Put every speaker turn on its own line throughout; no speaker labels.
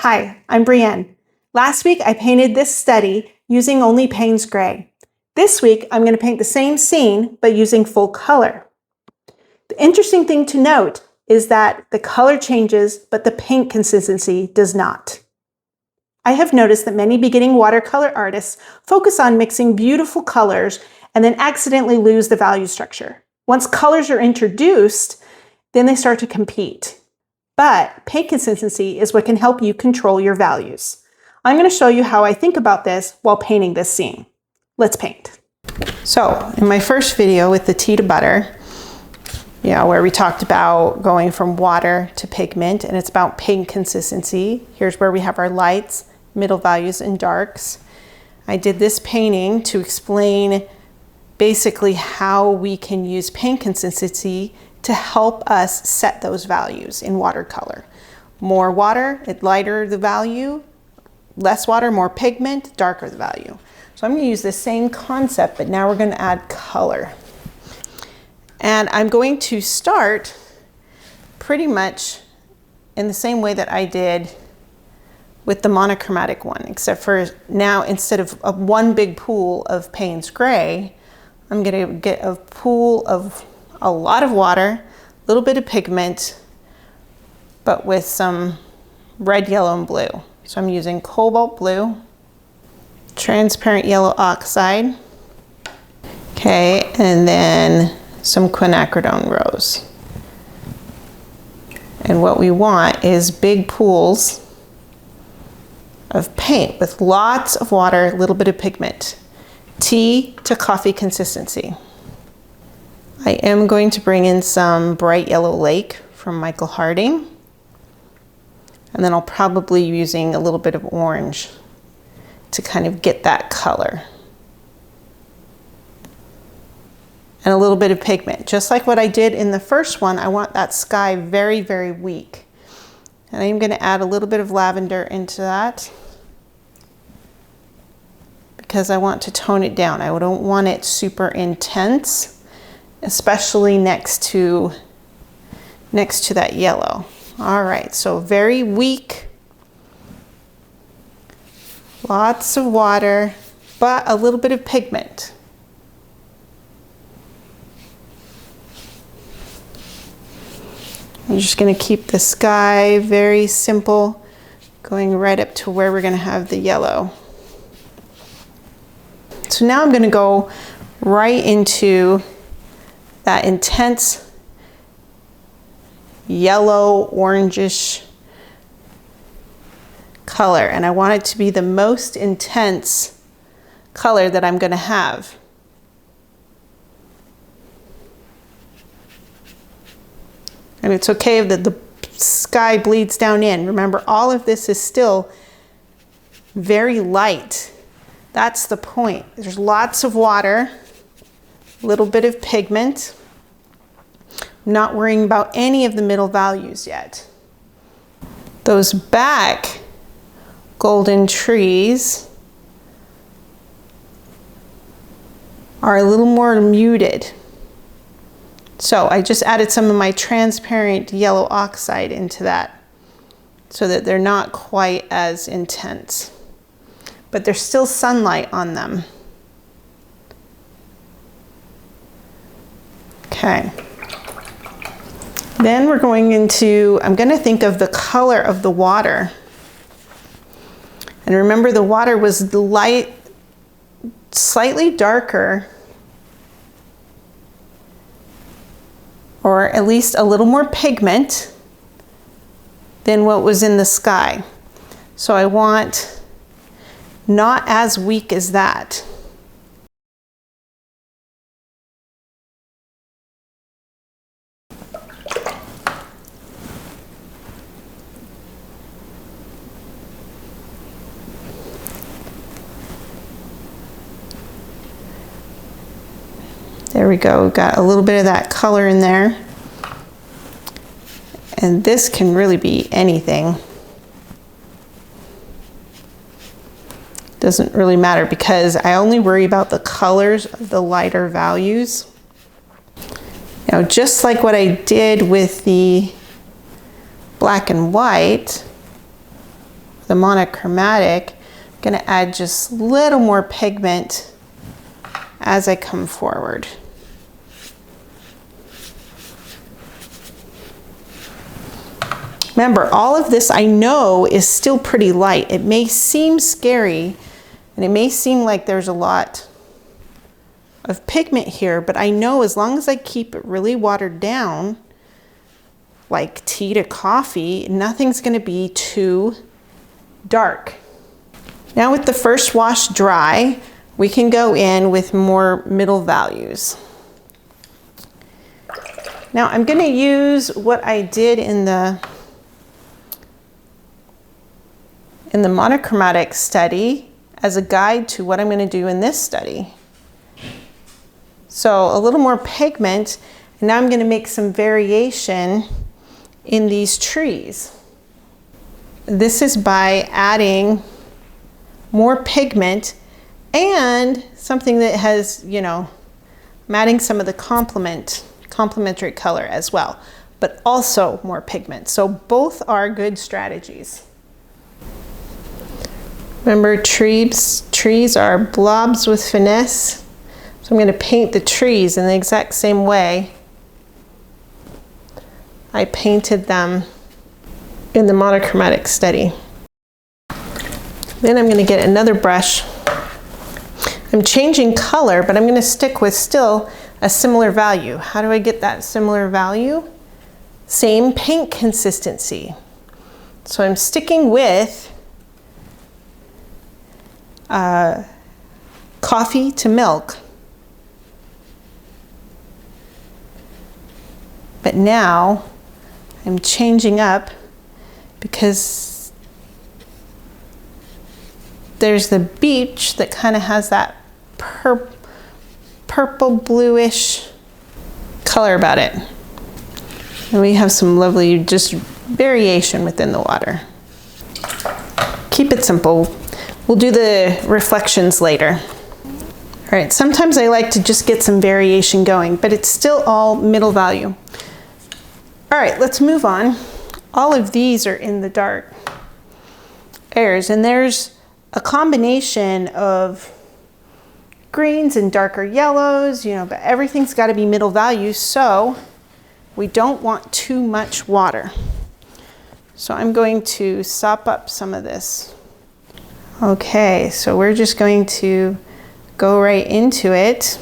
Hi, I'm Brienne. Last week I painted this study using only Payne's gray. This week I'm going to paint the same scene but using full color. The interesting thing to note is that the color changes but the paint consistency does not. I have noticed that many beginning watercolor artists focus on mixing beautiful colors and then accidentally lose the value structure. Once colors are introduced, then they start to compete. But paint consistency is what can help you control your values. I'm going to show you how I think about this while painting this scene. Let's paint. So in my first video with the tea to butter, where we talked about going from water to pigment, and it's about paint consistency. Here's where we have our lights, middle values, and darks. I did this painting to explain basically how we can use paint consistency to help us set those values in watercolor. More water, it lighter the value. Less water, more pigment, darker the value. So I'm going to use the same concept, but now we're going to add color. And I'm going to start pretty much in the same way that I did with the monochromatic one, except for now instead of one big pool of Payne's gray, I'm going to get a pool of a lot of water, a little bit of pigment, but with some red, yellow, and blue. So I'm using cobalt blue, transparent yellow oxide, okay, and then some quinacridone rose. And what we want is big pools of paint with lots of water, a little bit of pigment. Tea to coffee consistency. I am going to bring in some bright yellow lake from Michael Harding. And then I'll probably be using a little bit of orange to kind of get that color. And a little bit of pigment. Just like what I did in the first one, I want that sky very, very weak. And I'm going to add a little bit of lavender into that because I want to tone it down. I don't want it super intense, especially next to that yellow. All right, so very weak, lots of water, but a little bit of pigment. I'm just going to keep the sky very simple, going right up to where we're going to have the yellow. So now I'm going to go right into that intense yellow, orangish color. And I want it to be the most intense color that I'm going to have. And it's okay that the sky bleeds down in. Remember, all of this is still very light. That's the point. There's lots of water, a little bit of pigment. I'm not worrying about any of the middle values yet. Those back golden trees are a little more muted. So I just added some of my transparent yellow oxide into that so that they're not quite as intense, but there's still sunlight on them. Okay. Then we're going into, I'm going to think of the color of the water. And remember, the water was the light, slightly darker, or at least a little more pigment than what was in the sky. So I want not as weak as that. There we go, got a little bit of that color in there. And this can really be anything. Doesn't really matter because I only worry about the colors of the lighter values. Now, just like what I did with the black and white, the monochromatic, I'm going to add just a little more pigment as I come forward. Remember, all of this I know is still pretty light. It may seem scary and it may seem like there's a lot of pigment here, but I know as long as I keep it really watered down, like tea to coffee, nothing's going to be too dark. Now with the first wash dry, we can go in with more middle values. Now I'm going to use what I did in the monochromatic study as a guide to what I'm going to do in this study. So a little more pigment, and now I'm going to make some variation in these trees. This is by adding more pigment and something that has, you know, I'm adding some of the complementary color as well, but also more pigment. So both are good strategies. Remember, trees are blobs with finesse. So I'm going to paint the trees in the exact same way I painted them in the monochromatic study. Then I'm going to get another brush. I'm changing color, but I'm going to stick with still a similar value. How do I get that similar value? Same paint consistency. So I'm sticking with coffee to milk. But now I'm changing up because there's the beach that kind of has that purple bluish color about it. And we have some lovely just variation within the water. Keep it simple. We'll do the reflections later. All right, sometimes I like to just get some variation going, but it's still all middle value. All right, let's move on. All of these are in the dark areas, and there's a combination of greens and darker yellows, you know, but everything's got to be middle value, so we don't want too much water. So I'm going to sop up some of this. Okay, so we're just going to go right into it.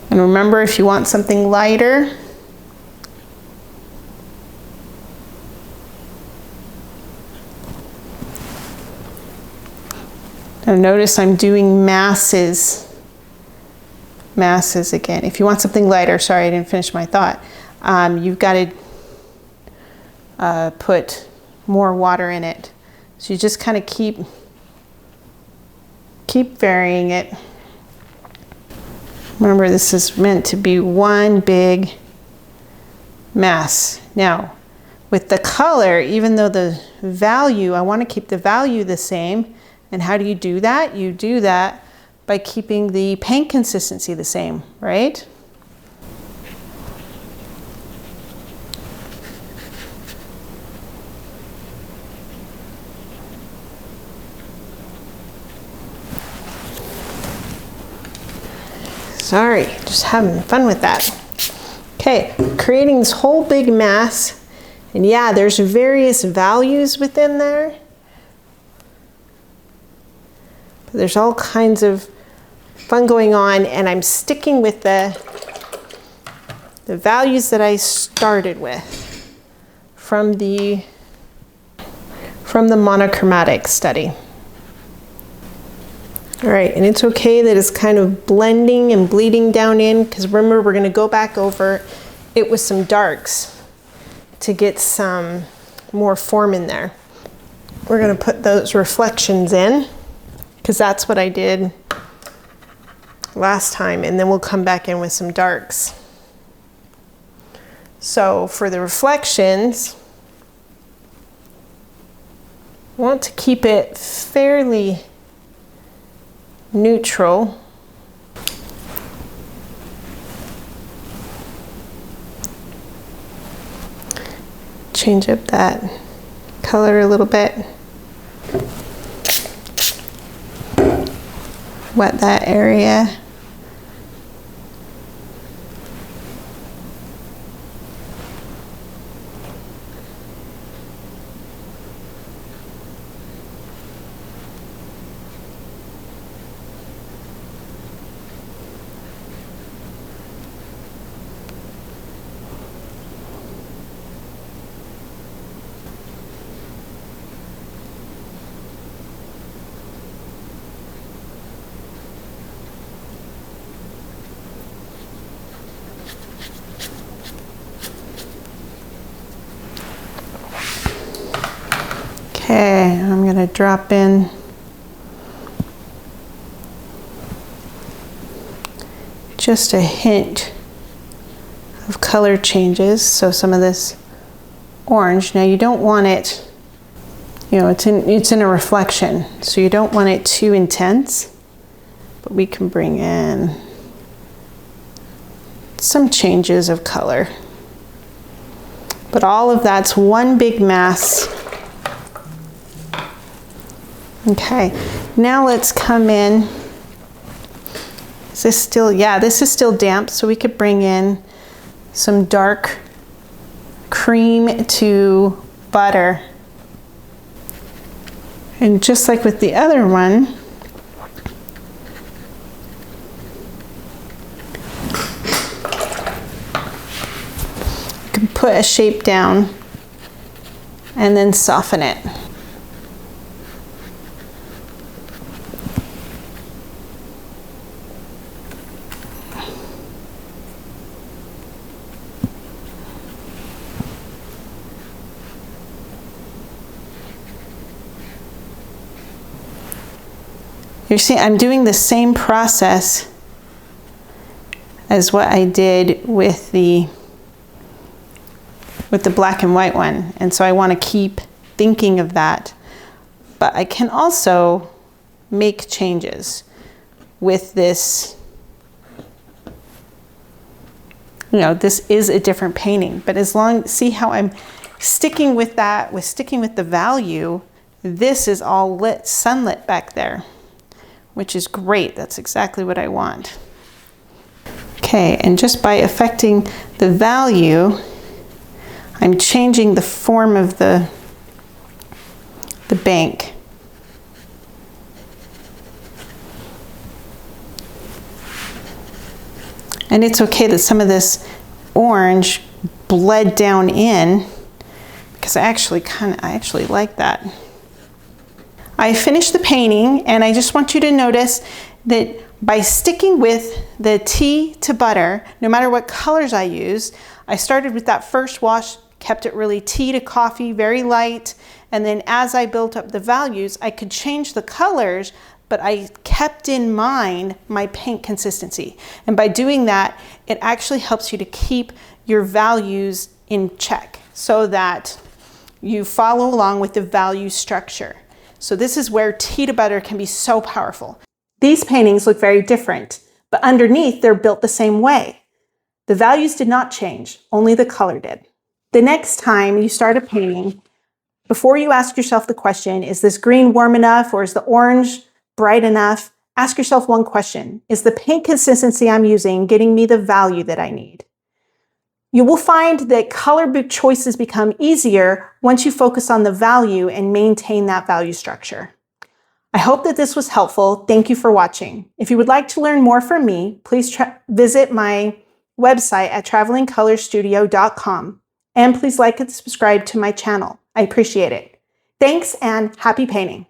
And remember, if you want something lighter, now notice I'm doing masses again. If you want something lighter, sorry, I didn't finish my thought. You've got to put more water in it. So you just kind of keep varying it. Remember, this is meant to be one big mass. Now, with the color, even though the value, I want to keep the value the same. And how do you do that? You do that by keeping the paint consistency the same, right? Sorry, just having fun with that. Okay, creating this whole big mass. And yeah, there's various values within there. But there's all kinds of fun going on, and I'm sticking with the values that I started with from the monochromatic study. All right, and it's okay that it's kind of blending and bleeding down in, because remember, we're going to go back over it with some darks to get some more form in there. We're going to put those reflections in, because that's what I did last time, and then we'll come back in with some darks. So for the reflections, I want to keep it fairly neutral. change up that color a little bit. Wet that area. Okay, I'm going to drop in just a hint of color changes. So some of this orange. Now you don't want it, you know, it's in a reflection, so you don't want it too intense, but we can bring in some changes of color. But all of that's one big mass. Okay, now let's come in. Is this still, yeah, this is still damp, so we could bring in some dark cream to butter. And just like with the other one, you can put a shape down and then soften it. You're seeing I'm doing the same process as what I did with the black and white one, and so I want to keep thinking of that. But I can also make changes with this. You know, this is a different painting, but as long, see how I'm sticking with that, sticking with the value. This is all lit, sunlit back there, which is great. That's exactly what I want. Okay, and just by affecting the value, I'm changing the form of the bank. And it's okay that some of this orange bled down in, because I actually like that. I finished the painting, and I just want you to notice that by sticking with the tea to butter, no matter what colors I use, I started with that first wash, kept it really tea to coffee, very light, and then as I built up the values, I could change the colors, but I kept in mind my paint consistency. And by doing that, it actually helps you to keep your values in check so that you follow along with the value structure. So this is where tea to butter can be so powerful. These paintings look very different, but underneath they're built the same way. The values did not change, only the color did. The next time you start a painting, before you ask yourself the question, is this green warm enough or is the orange bright enough? Ask yourself one question. Is the paint consistency I'm using getting me the value that I need? You will find that color choices become easier once you focus on the value and maintain that value structure. I hope that this was helpful. Thank you for watching. If you would like to learn more from me, please visit my website at travelingcolorstudio.com. And please like and subscribe to my channel. I appreciate it. Thanks and happy painting.